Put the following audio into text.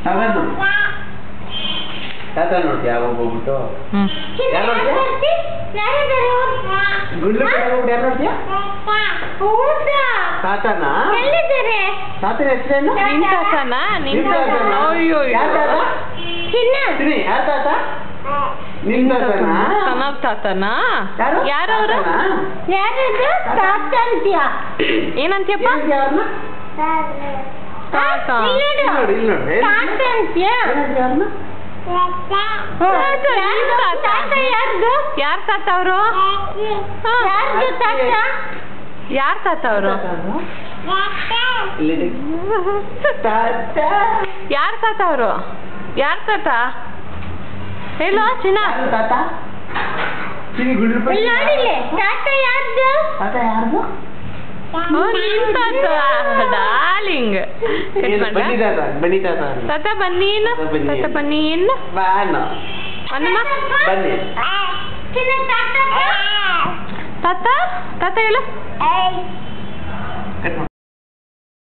ಅವನು ತಾತ ನೋಡಿ ಯಾವಾಗ ಹೋಗ್ಬಿಟ್ಟು ಯಾರು ಗುಂಡ್ಲು ಹೋಗ್ಬಿಟ್ಟು ಯಾರು ನೋಡ್ತೀಯ ತಾತನ ತಾತನ ಹೆಸರೇನು ನಿನ್ ತಾತನ ಅಯ್ಯೋ ಯಾರ ತಾತ ನಿನ್ ತಾತನ ಸನವ್ ತಾತನ ಯಾರವ್ರು ಏನಂತೀಯಪ್ಪ ತಾತ ಯಾರ್ ತಾತ ಅವರು ಯಾರ್ ತಾತ ಅವರು ಯಾರ್ ತಾತ ಅವರು ಯಾರ್ ತಾತ ಹೇಳೋ ಚಿನ್ನ ತಾತ ಡಾರ್ಲಿಂಗ್ ತಾತ ಬನ್ನಿ ತಾತ ಬನ್ನಿ ಬನ್ನಿ ತಾತ ತಾತ ಹೇಳು